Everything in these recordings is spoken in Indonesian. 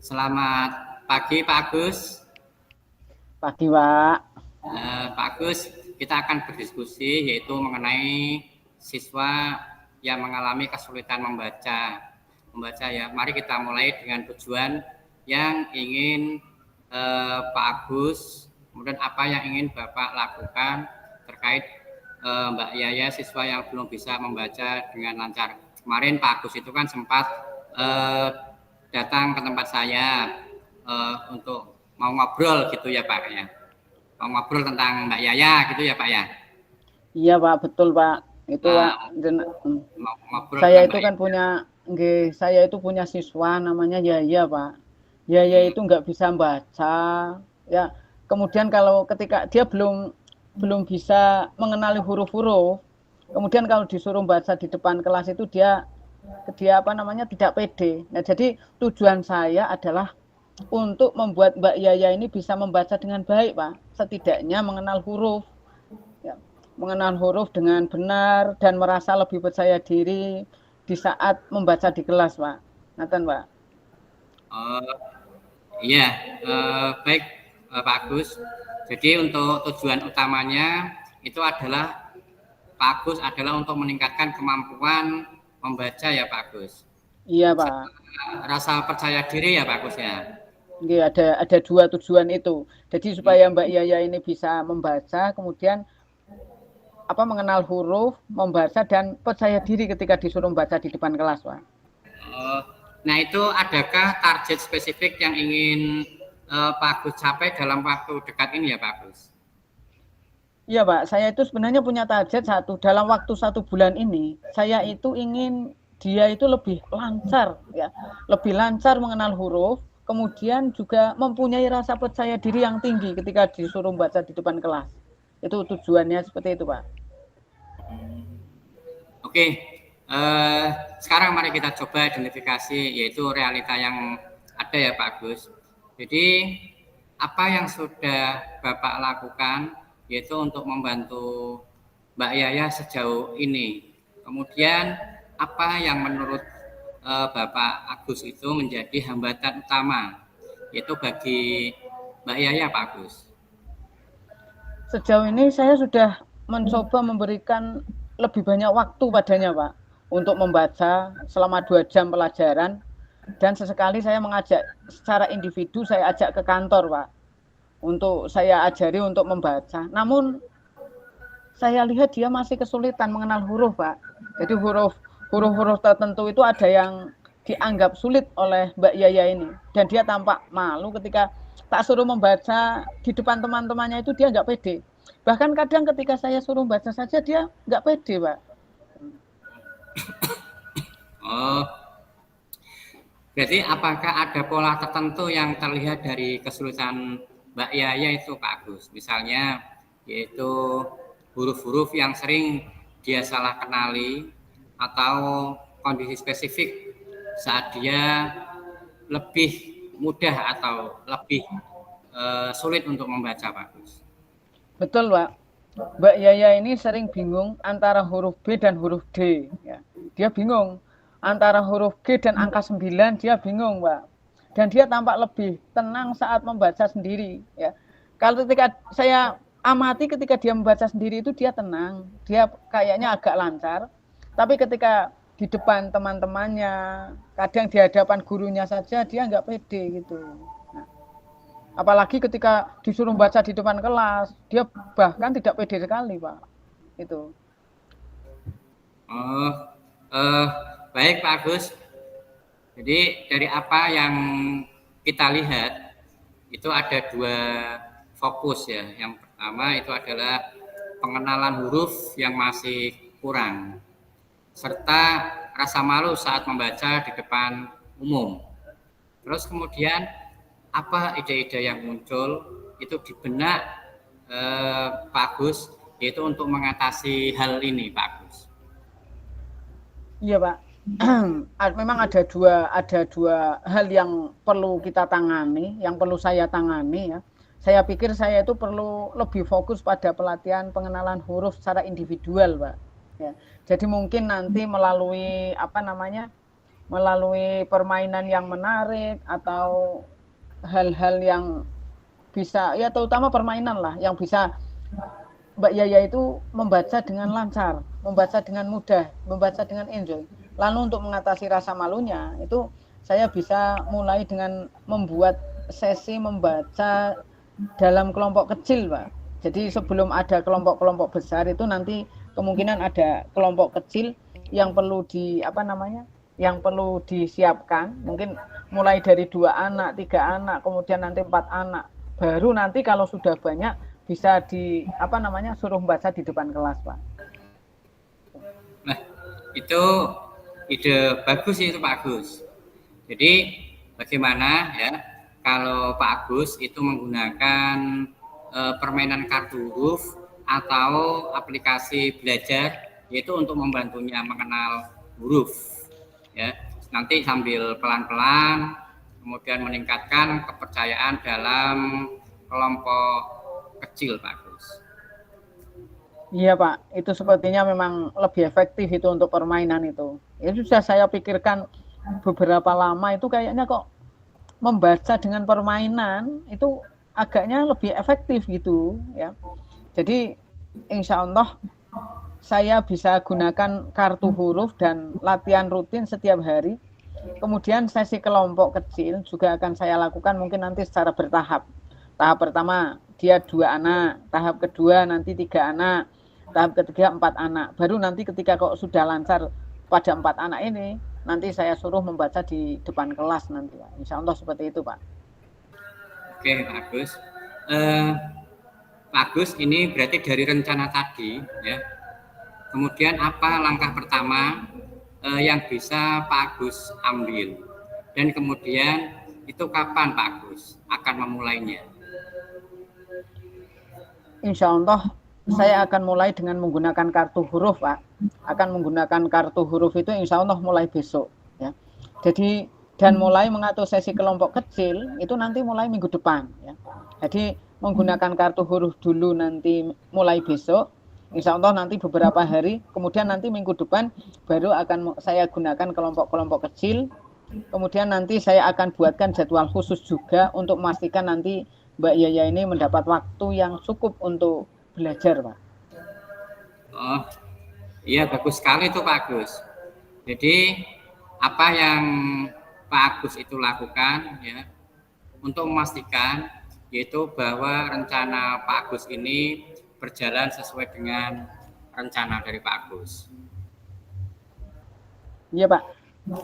Selamat pagi Pak Agus. Pagi, Pak. Pak Agus, kita akan berdiskusi yaitu mengenai siswa yang mengalami kesulitan membaca ya. Mari kita mulai dengan tujuan yang ingin Pak Agus, kemudian apa yang ingin Bapak lakukan terkait Mbak Yaya, siswa yang belum bisa membaca dengan lancar. Kemarin Pak Agus itu kan sempat datang ke tempat saya untuk mau ngobrol gitu ya Pak ya. Mau ngobrol tentang Mbak Yaya gitu ya Pak ya. Iya, Pak, betul, Pak. Itu, Pak. Mau ngobrol Saya itu kan saya itu punya siswa namanya Yaya, Pak. Yaya itu nggak bisa baca, ya. Kemudian ketika dia belum bisa mengenali huruf-huruf, kemudian kalau disuruh baca di depan kelas itu dia tidak pede. Nah, jadi tujuan saya adalah untuk membuat Mbak Yaya ini bisa membaca dengan baik, Pak. Setidaknya mengenal huruf, ya, mengenal huruf dengan benar dan merasa lebih percaya diri di saat membaca di kelas, Pak. Ngaten, Pak. Iya, baik Pak Agus. Jadi untuk tujuan utamanya itu adalah Pak Agus adalah untuk meningkatkan kemampuan membaca ya Pak Agus. Iya, Pak. Rasa percaya diri ya Pak Agus ya. Iya, ada dua tujuan itu. Jadi supaya Mbak Yaya ini bisa membaca, kemudian mengenal huruf, membaca dan percaya diri ketika disuruh membaca di depan kelas, Pak. Nah, itu adakah target spesifik yang ingin Pak Agus capai dalam waktu dekat ini ya Pak Agus? Iya, Pak. Saya itu sebenarnya punya target dalam waktu 1 bulan ini. Saya itu ingin dia itu lebih lancar, ya, lebih lancar mengenal huruf, kemudian juga mempunyai rasa percaya diri yang tinggi ketika disuruh baca di depan kelas. Itu tujuannya seperti itu, Pak. Oke, sekarang mari kita coba identifikasi yaitu realita yang ada ya Pak Agus. Jadi apa yang sudah Bapak lakukan yaitu untuk membantu Mbak Yaya sejauh ini. Kemudian apa yang menurut Bapak Agus itu menjadi hambatan utama yaitu bagi Mbak Yaya Pak Agus. Sejauh ini saya sudah mencoba memberikan lebih banyak waktu padanya, Pak, untuk membaca selama 2 jam pelajaran, dan sesekali saya mengajak secara individu, saya ajak ke kantor, Pak, untuk saya ajari untuk membaca. Namun saya lihat dia masih kesulitan mengenal huruf, Pak. Jadi huruf-huruf tertentu itu ada yang dianggap sulit oleh Mbak Yaya ini, dan dia tampak malu ketika tak suruh membaca di depan teman-temannya itu dia nggak pede. Bahkan kadang ketika saya suruh baca saja dia nggak pede, Pak. Oh, berarti apakah ada pola tertentu yang terlihat dari kesulitan Mbak Yaya itu Pak Agus? Misalnya yaitu huruf-huruf yang sering dia salah kenali atau kondisi spesifik saat dia lebih mudah atau lebih sulit untuk membaca Pak Agus. Betul, Pak. Mbak Yaya ini sering bingung antara huruf B dan huruf D. Ya. Dia bingung antara huruf G dan angka 9, dia bingung, Pak. Dan dia tampak lebih tenang saat membaca sendiri. Ya. Kalau ketika saya amati ketika dia membaca sendiri itu dia tenang, dia kayaknya agak lancar. Tapi ketika di depan teman-temannya, kadang di hadapan gurunya saja dia nggak pede gitu. Nah, apalagi ketika disuruh baca di depan kelas, dia bahkan tidak pede sekali, Pak. Itu. Baik Pak Agus. Jadi dari apa yang kita lihat itu ada 2 fokus ya. Yang pertama itu adalah pengenalan huruf yang masih kurang, serta rasa malu saat membaca di depan umum. Terus kemudian apa ide-ide yang muncul itu di benak Pak Agus yaitu untuk mengatasi hal ini Pak Agus. Iya, Pak. Memang ada dua hal yang perlu kita tangani, yang perlu saya tangani ya. Saya pikir saya itu perlu lebih fokus pada pelatihan pengenalan huruf secara individual, Pak. Ya. Jadi mungkin nanti melalui melalui permainan yang menarik atau hal-hal yang bisa, ya terutama permainan lah yang bisa Mbak Yaya itu membaca dengan lancar, membaca dengan mudah, membaca dengan enjoy. Lalu untuk mengatasi rasa malunya itu saya bisa mulai dengan membuat sesi membaca dalam kelompok kecil, Pak. Jadi sebelum ada kelompok-kelompok besar itu nanti kemungkinan ada kelompok kecil yang perlu yang perlu disiapkan. Mungkin mulai dari 2 anak, 3 anak, kemudian nanti 4 anak. Baru nanti kalau sudah banyak bisa suruh membaca di depan kelas, Pak. Nah, itu ide bagus itu Pak Agus. Jadi bagaimana ya kalau Pak Agus itu menggunakan permainan kartu huruf atau aplikasi belajar yaitu untuk membantunya mengenal huruf ya. Nanti sambil pelan-pelan kemudian meningkatkan kepercayaan dalam kelompok kecil Pak Agus. Iya Pak, itu sepertinya memang lebih efektif itu untuk permainan itu. Itu sudah saya pikirkan beberapa lama itu kayaknya kok membaca dengan permainan itu agaknya lebih efektif gitu ya. Jadi insya Allah saya bisa gunakan kartu huruf dan latihan rutin setiap hari. Kemudian sesi kelompok kecil juga akan saya lakukan mungkin nanti secara bertahap. Tahap pertama dia 2 anak, tahap kedua nanti 3 anak, tahap ketiga 4 anak. Baru nanti ketika kok sudah lancar pada 4 anak ini, nanti saya suruh membaca di depan kelas nanti, Pak. Insya Allah seperti itu, Pak. Oke, Pak Agus. Pak Agus, ini berarti dari rencana tadi, ya. Kemudian apa langkah pertama yang bisa Pak Agus ambil? Dan kemudian itu kapan Pak Agus akan memulainya? Insya Allah saya akan mulai dengan menggunakan kartu huruf, Pak. Akan menggunakan kartu huruf itu insya Allah mulai besok, ya. Jadi dan mulai mengatur sesi kelompok kecil itu nanti mulai minggu depan, ya. Jadi menggunakan kartu huruf dulu nanti mulai besok, insya Allah nanti beberapa hari, kemudian nanti minggu depan baru akan saya gunakan kelompok-kelompok kecil. Kemudian nanti saya akan buatkan jadwal khusus juga untuk memastikan nanti Mbak Yaya ini mendapat waktu yang cukup untuk belajar, Pak. Oh, iya bagus sekali tuh Pak Agus. Jadi apa yang Pak Agus itu lakukan ya untuk memastikan yaitu bahwa rencana Pak Agus ini berjalan sesuai dengan rencana dari Pak Agus. Iya Pak,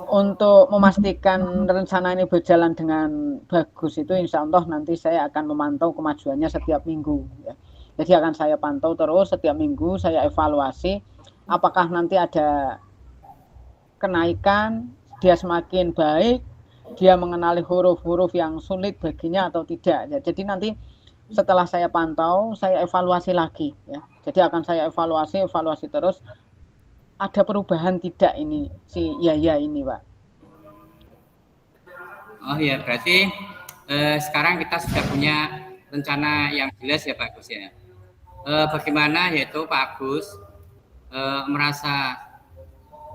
untuk memastikan rencana ini berjalan dengan bagus itu insya Allah nanti saya akan memantau kemajuannya setiap minggu, ya. Jadi akan saya pantau terus setiap minggu, saya evaluasi apakah nanti ada kenaikan, dia semakin baik, dia mengenali huruf-huruf yang sulit baginya atau tidak, ya. Jadi nanti setelah saya pantau, saya evaluasi lagi, ya. Jadi akan saya evaluasi terus. Ada perubahan tidak ini si Yaya ini, Pak? Oh ya, berarti sekarang kita sudah punya rencana yang jelas ya Pak Agus ya. Bagaimana yaitu Pak Agus merasa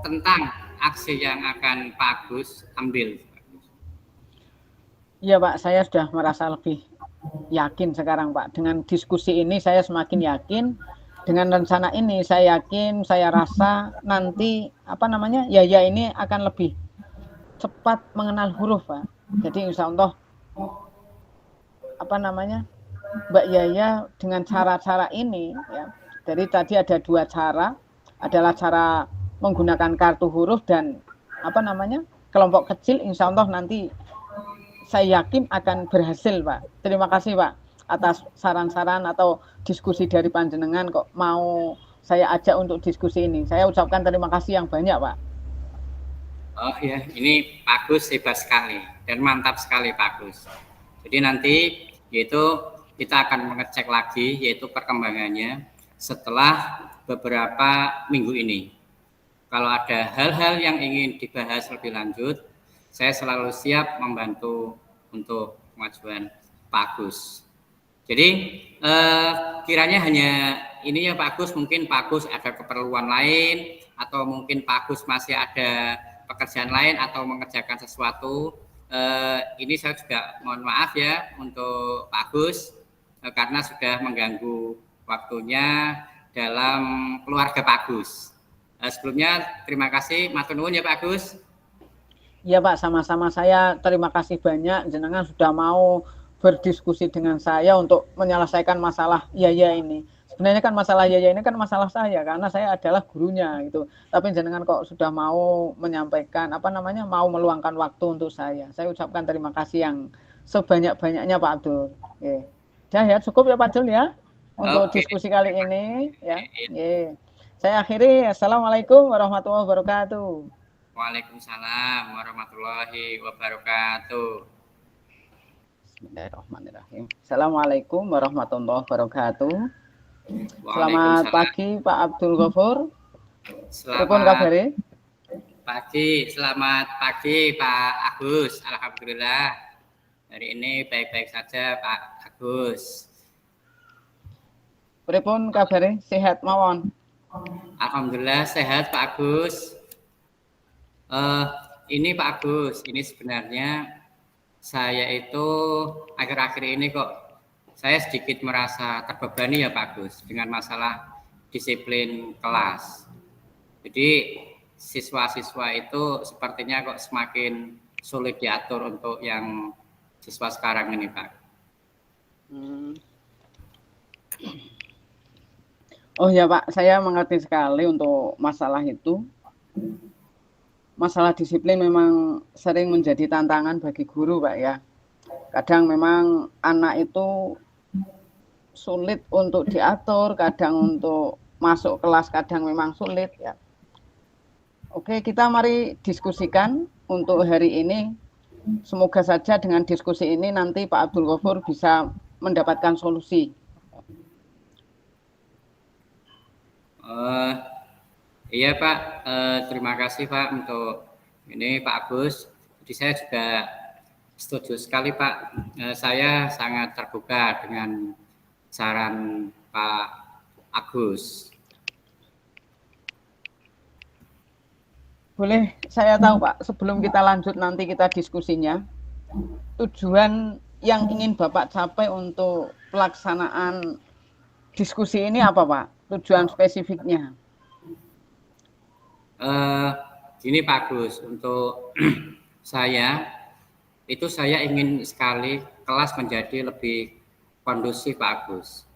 tentang aksi yang akan Pak Agus ambil? Iya Pak, saya sudah merasa lebih yakin sekarang Pak. Dengan diskusi ini saya semakin yakin. Dengan rencana ini saya yakin, saya rasa nanti Yaya ini akan lebih cepat mengenal huruf, Pak. Jadi insya Allah Mbak Yaya dengan cara-cara ini, ya. Jadi tadi ada 2 cara, adalah cara menggunakan kartu huruf dan kelompok kecil. Insya Allah nanti saya yakin akan berhasil, Pak. Terima kasih, Pak, atas saran-saran atau diskusi dari panjenengan kok mau saya ajak untuk diskusi ini. Saya ucapkan terima kasih yang banyak, Pak. Oh ya, ini Pak Agus hebat sekali dan mantap sekali Pak Agus. Jadi nanti yaitu kita akan mengecek lagi yaitu perkembangannya setelah beberapa minggu ini. Kalau ada hal-hal yang ingin dibahas lebih lanjut, saya selalu siap membantu untuk kemajuan Pak Agus. Jadi kiranya hanya ini ya Pak Agus, mungkin Pak Agus ada keperluan lain atau mungkin Pak Agus masih ada pekerjaan lain atau mengerjakan sesuatu. Ini saya juga mohon maaf ya untuk Pak Agus karena sudah mengganggu waktunya dalam keluarga Pak Agus. Sebelumnya terima kasih, matur nuwun ya Pak Agus. Iya Pak, sama-sama. Saya terima kasih banyak jenengan sudah mau berdiskusi dengan saya untuk menyelesaikan masalah Yaya ini. Sebenarnya kan masalah Yaya ini kan masalah saya karena saya adalah gurunya gitu. Tapi jenengan kok sudah mau menyampaikan mau meluangkan waktu untuk saya. Saya ucapkan terima kasih yang sebanyak-banyaknya Pak Abdul. Oke. Ya cukup ya Pak Abdul ya untuk diskusi kali ini ya. Saya akhiri. Assalamualaikum warahmatullahi wabarakatuh. Waalaikumsalam warahmatullahi wabarakatuh. Bismillahirrahmanirrahim. Assalamualaikum warahmatullahi wabarakatuh. Selamat pagi Pak Abdul Ghafur. Selamat pagi Pak Agus. Alhamdulillah hari ini baik-baik saja Pak Agus. Pripun kabare? Sehat mawon? Alhamdulillah sehat Pak Agus. Ini Pak Agus, ini sebenarnya saya itu akhir-akhir ini kok saya sedikit merasa terbebani ya Pak Agus dengan masalah disiplin kelas. Jadi siswa-siswa itu sepertinya kok semakin sulit diatur untuk yang siswa sekarang ini Pak. Oh ya Pak, saya mengerti sekali untuk masalah itu. Masalah disiplin memang sering menjadi tantangan bagi guru Pak ya. Kadang memang anak itu sulit untuk diatur, kadang untuk masuk kelas kadang memang sulit ya. Oke, kita mari diskusikan untuk hari ini. Semoga saja dengan diskusi ini nanti Pak Abdul Ghafur bisa mendapatkan solusi. Iya Pak, terima kasih Pak untuk ini Pak Agus. Jadi saya juga setuju sekali Pak. Saya sangat terbuka dengan saran Pak Agus. Boleh saya tahu Pak, sebelum kita lanjut nanti kita diskusinya, tujuan yang ingin Bapak capai untuk pelaksanaan diskusi ini apa Pak? Tujuan spesifiknya? Gini Pak Gus, untuk saya ingin sekali kelas menjadi lebih kondusif Pak Gus.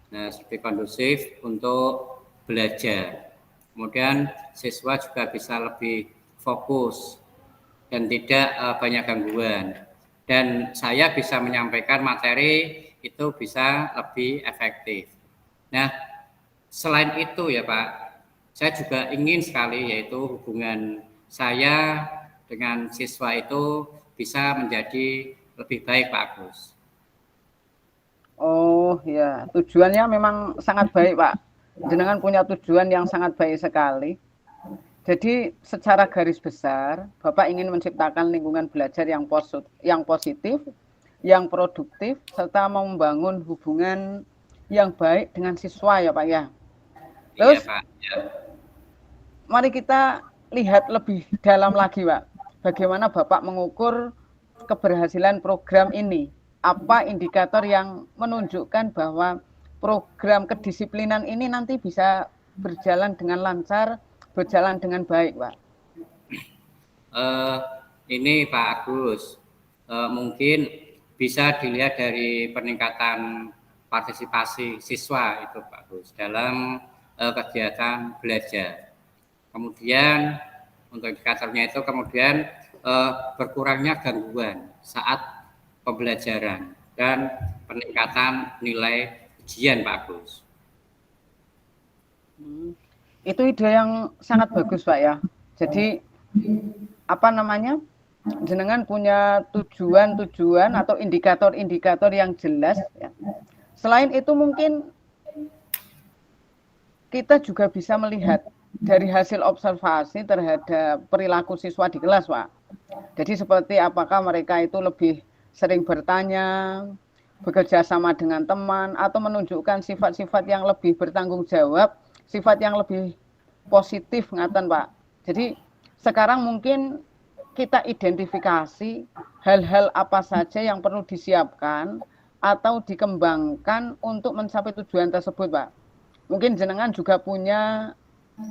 Nah, lebih kondusif untuk belajar. Kemudian siswa juga bisa lebih fokus dan tidak banyak gangguan. Dan saya bisa menyampaikan materi itu bisa lebih efektif. Nah, selain itu ya Pak, saya juga ingin sekali yaitu hubungan saya dengan siswa itu bisa menjadi lebih baik Pak Agus. Oh ya, tujuannya memang sangat baik Pak. Jenengan punya tujuan yang sangat baik sekali. Jadi secara garis besar, Bapak ingin menciptakan lingkungan belajar yang positif, yang produktif, serta membangun hubungan yang baik dengan siswa ya Pak ya. Terus, iya, Pak. Ya. Mari kita lihat lebih dalam lagi Pak. Bagaimana Bapak mengukur keberhasilan program ini? Apa indikator yang menunjukkan bahwa program kedisiplinan ini nanti bisa berjalan dengan lancar, berjalan dengan baik Pak? Ini Pak Agus, mungkin bisa dilihat dari peningkatan partisipasi siswa itu Pak Agus dalam kegiatan belajar. Kemudian untuk indikatornya itu kemudian berkurangnya gangguan saat pembelajaran dan peningkatan nilai ujian Pak Agus. Itu ide yang sangat bagus Pak ya. Jadi jenengan punya tujuan-tujuan atau indikator-indikator yang jelas ya. Selain itu mungkin kita juga bisa melihat dari hasil observasi terhadap perilaku siswa di kelas Pak. Jadi seperti apakah mereka itu lebih sering bertanya, bekerja sama dengan teman, atau menunjukkan sifat-sifat yang lebih bertanggung jawab, sifat yang lebih positif ngaten Pak. Jadi sekarang mungkin kita identifikasi hal-hal apa saja yang perlu disiapkan atau dikembangkan untuk mencapai tujuan tersebut, Pak. Mungkin jenengan juga punya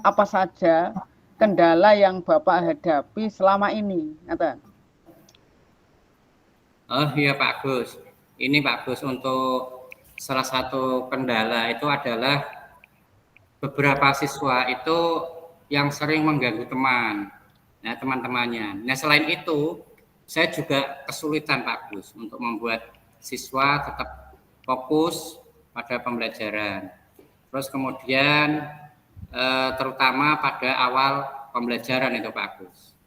apa saja kendala yang Bapak hadapi selama ini, ngaten. Oh iya Pak Agus, ini Pak Agus, untuk salah satu kendala itu adalah beberapa siswa itu yang sering mengganggu teman-temannya. Nah selain itu, saya juga kesulitan Pak Agus untuk membuat siswa tetap fokus pada pembelajaran. Terus kemudian terutama pada awal pembelajaran itu Pak Agus.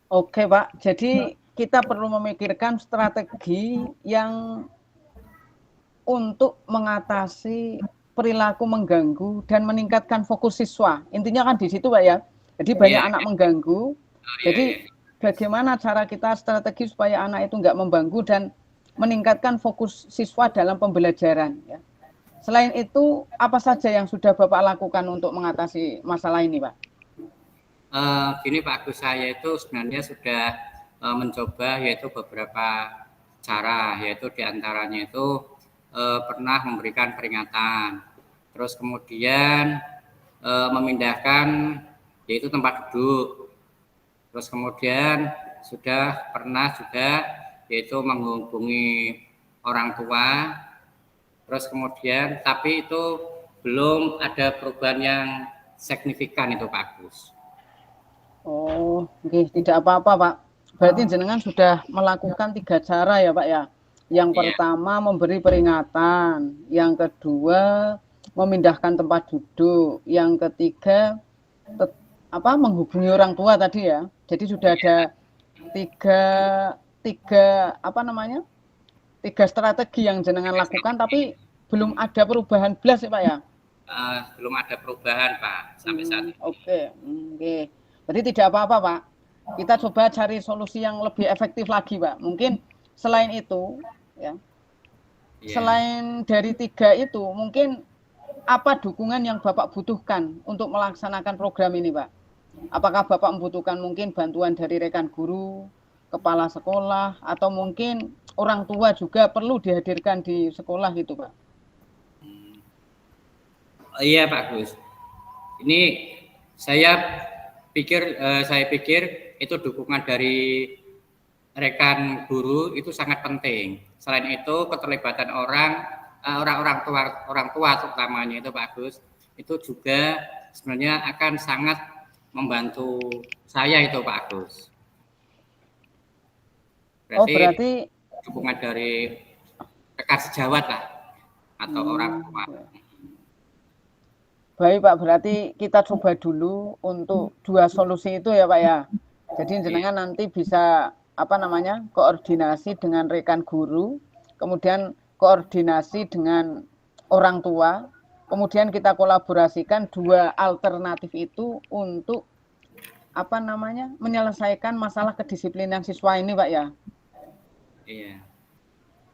Oke Pak, jadi kita perlu memikirkan strategi yang untuk mengatasi perilaku mengganggu dan meningkatkan fokus siswa. Intinya kan di situ Pak ya. Jadi banyak anak mengganggu. Jadi bagaimana cara kita strategi supaya anak itu nggak mengganggu dan meningkatkan fokus siswa dalam pembelajaran. Ya. Selain itu, apa saja yang sudah Bapak lakukan untuk mengatasi masalah ini Pak? Gini Pak Agus, saya itu sebenarnya sudah mencoba yaitu beberapa cara, yaitu diantaranya itu pernah memberikan peringatan, terus kemudian memindahkan yaitu tempat duduk, terus kemudian sudah pernah juga yaitu menghubungi orang tua, terus kemudian tapi itu belum ada perubahan yang signifikan itu Pak Agus. Oh, okay. Tidak apa-apa Pak. Berarti jenengan sudah melakukan 3 cara ya Pak ya. Yang pertama memberi peringatan, yang kedua memindahkan tempat duduk, yang ketiga menghubungi orang tua tadi ya. Jadi sudah ada tiga strategi yang jenengan lakukan, tapi belum ada perubahan belas ya Pak ya. Belum ada perubahan Pak sampai saat ini. Oke. Berarti tidak apa-apa Pak. Kita coba cari solusi yang lebih efektif lagi Pak. Mungkin selain itu ya. Selain dari 3 itu, mungkin apa dukungan yang Bapak butuhkan untuk melaksanakan program ini Pak? Apakah Bapak membutuhkan mungkin bantuan dari rekan guru, kepala sekolah, atau mungkin orang tua juga perlu dihadirkan di sekolah gitu Pak? Iya Pak Gus. Ini saya pikir itu dukungan dari rekan guru itu sangat penting. Selain itu keterlibatan orang tua terutamanya itu Pak Agus, itu juga sebenarnya akan sangat membantu saya itu Pak Agus. Berarti dukungan dari rekan sejawat lah atau orang tua. Baik Pak, berarti kita coba dulu untuk 2 solusi itu ya Pak ya. Jadi jenengan nanti bisa koordinasi dengan rekan guru, kemudian koordinasi dengan orang tua, kemudian kita kolaborasikan 2 alternatif itu untuk menyelesaikan masalah kedisiplinan siswa ini Pak ya. Iya.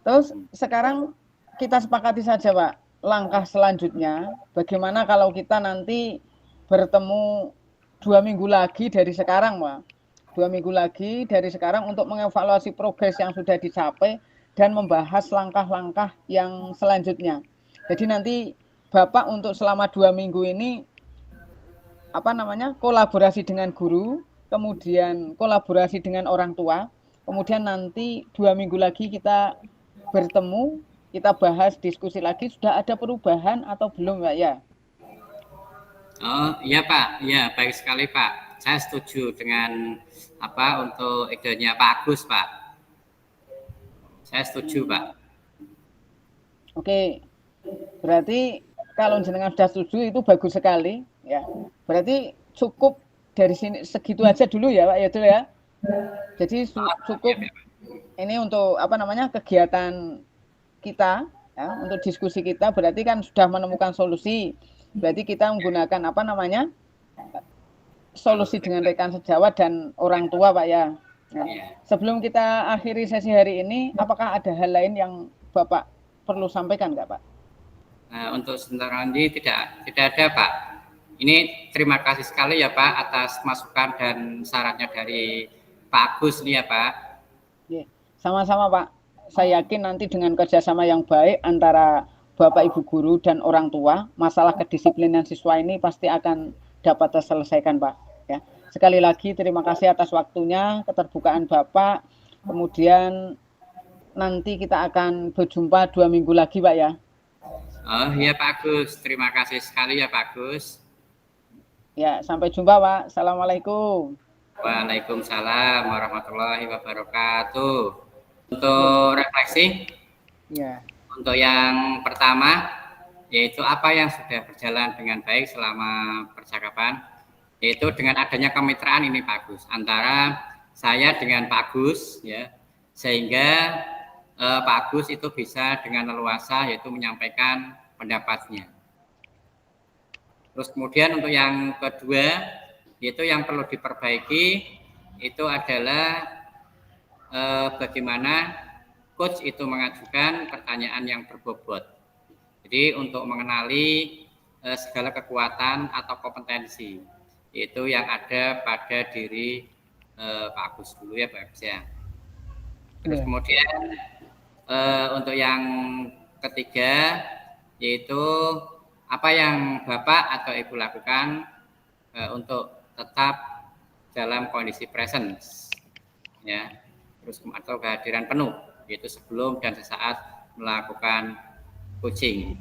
Terus sekarang kita sepakati saja Pak. Langkah selanjutnya, bagaimana kalau kita nanti bertemu 2 minggu lagi dari sekarang, Pak. 2 minggu lagi dari sekarang untuk mengevaluasi progres yang sudah dicapai dan membahas langkah-langkah yang selanjutnya. Jadi nanti Bapak untuk selama 2 minggu ini kolaborasi dengan guru, kemudian kolaborasi dengan orang tua, kemudian nanti 2 minggu lagi kita bertemu, kita bahas, diskusi lagi, sudah ada perubahan atau belum Pak ya? Oh iya Pak, ya baik sekali Pak. Saya setuju dengan untuk idenya Pak Agus Pak. Saya setuju Pak. Oke, berarti kalau jenengan sudah setuju itu bagus sekali ya. Berarti cukup dari sini segitu aja dulu ya Pak ya dulu ya. Jadi cukup ini untuk kegiatan kita ya, untuk diskusi kita berarti kan sudah menemukan solusi. Berarti kita menggunakan solusi dengan rekan sejawat dan orang tua Pak ya. Nah, sebelum kita akhiri sesi hari ini, apakah ada hal lain yang Bapak perlu sampaikan nggak Pak? Untuk sebentar ini tidak ada Pak. Ini terima kasih sekali ya Pak atas masukan dan sarannya dari Pak Agus nih ya Pak. Sama-sama Pak. Saya yakin nanti dengan kerjasama yang baik antara Bapak Ibu guru dan orang tua, masalah kedisiplinan siswa ini pasti akan dapat terselesaikan Pak. Ya. Sekali lagi terima kasih atas waktunya, keterbukaan Bapak. Kemudian nanti kita akan berjumpa 2 minggu lagi Pak ya. Oh iya Pak Agus, terima kasih sekali ya Pak Agus. Ya, sampai jumpa Pak. Assalamualaikum. Waalaikumsalam warahmatullahi wabarakatuh. Untuk refleksi, Ya. untuk yang pertama, yaitu apa yang sudah berjalan dengan baik selama percakapan, yaitu dengan adanya kemitraan ini Pak Agus, antara saya dengan Pak Agus, ya, sehingga Pak Agus itu bisa dengan leluasa yaitu menyampaikan pendapatnya. Terus kemudian untuk yang kedua, yaitu yang perlu diperbaiki itu adalah bagaimana coach itu mengajukan pertanyaan yang berbobot. Jadi untuk mengenali segala kekuatan atau kompetensi, yaitu yang ada pada diri Pak Agus dulu ya Pak Agus ya. Terus kemudian untuk yang ketiga, yaitu apa yang Bapak atau Ibu lakukan untuk tetap dalam kondisi presence, ya, terus atau kehadiran penuh, yaitu sebelum dan sesaat melakukan coaching.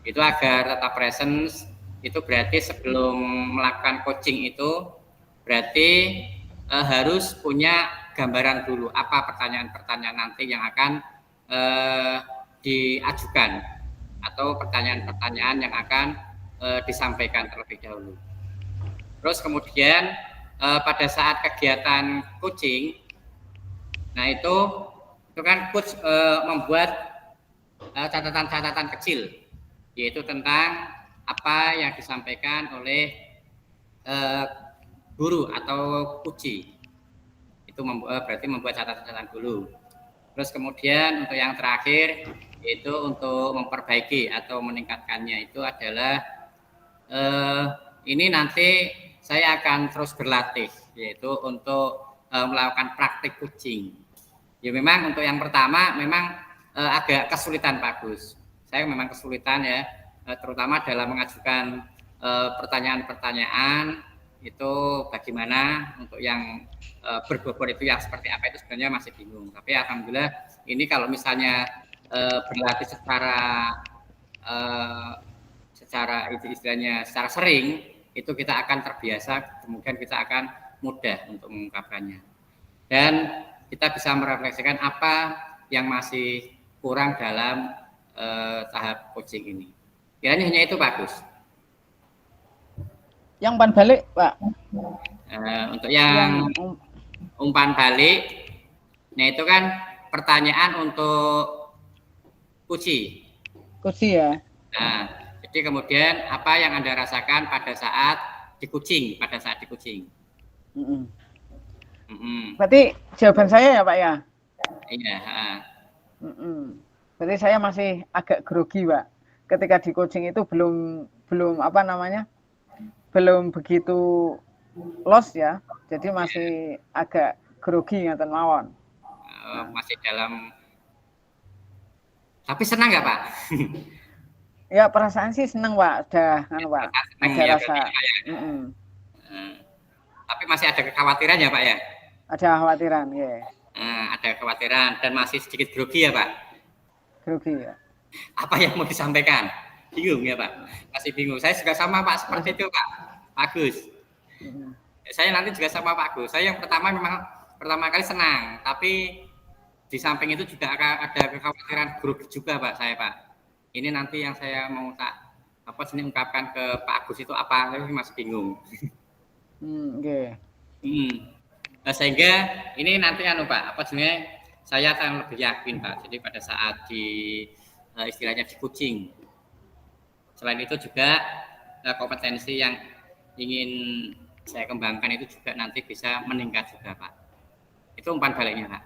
Itu agar tetap presence, itu berarti sebelum melakukan coaching itu berarti harus punya gambaran dulu apa pertanyaan-pertanyaan nanti yang akan diajukan atau pertanyaan-pertanyaan yang akan disampaikan terlebih dahulu. Terus kemudian pada saat kegiatan coaching, nah itu kan coach membuat catatan-catatan kecil, yaitu tentang apa yang disampaikan oleh guru atau coach. Itu berarti membuat catatan-catatan dulu. Terus kemudian untuk yang terakhir, yaitu untuk memperbaiki atau meningkatkannya itu adalah ini nanti saya akan terus berlatih, yaitu untuk melakukan praktik coaching. Ya memang untuk yang pertama memang agak kesulitan Pak Gus. Saya memang kesulitan ya, terutama dalam mengajukan pertanyaan-pertanyaan itu bagaimana untuk yang berbobot itu yang seperti apa itu sebenarnya masih bingung. Tapi alhamdulillah ini kalau misalnya berlatih secara istilahnya secara sering, itu kita akan terbiasa, kemudian kita akan mudah untuk mengungkapkannya. Dan kita bisa merefleksikan apa yang masih kurang dalam tahap coaching ini. Kiranya hanya itu Pak Gus. Yang umpan balik Pak. Untuk yang umpan balik, nah itu kan pertanyaan untuk coaching. Coaching ya. Nah, jadi kemudian apa yang Anda rasakan pada saat di coaching, Berarti jawaban saya ya Pak ya? Iya. Berarti saya masih agak grogi Pak. Ketika di coaching itu belum apa namanya, belum begitu lost ya. Jadi masih agak grogi ngaten mawon. Masih dalam. Tapi senang nggak Pak? Ya perasaan sih senang Pak. Pak. Ada ya, rasa. Tapi masih ada kekhawatiran ya Pak ya? Ada kekhawatiran ya. Ada kekhawatiran dan masih sedikit grogi ya Pak? Grogi ya. Apa yang mau disampaikan? Bingung ya Pak? Masih bingung. Saya juga sama Pak seperti itu Pak Agus. Saya nanti juga sama Pak Agus. Saya yang pertama kali senang, tapi di samping itu juga ada kekhawatiran grogi juga Pak saya Pak. Ini nanti yang saya mau ungkapkan ke Pak Agus itu apa? Saya masih bingung. Nah, sehingga ini nanti Pak, saya akan lebih yakin Pak. Jadi pada saat istilahnya di coaching. Selain itu juga kompetensi yang ingin saya kembangkan itu juga nanti bisa meningkat juga Pak. Itu umpan baliknya Pak.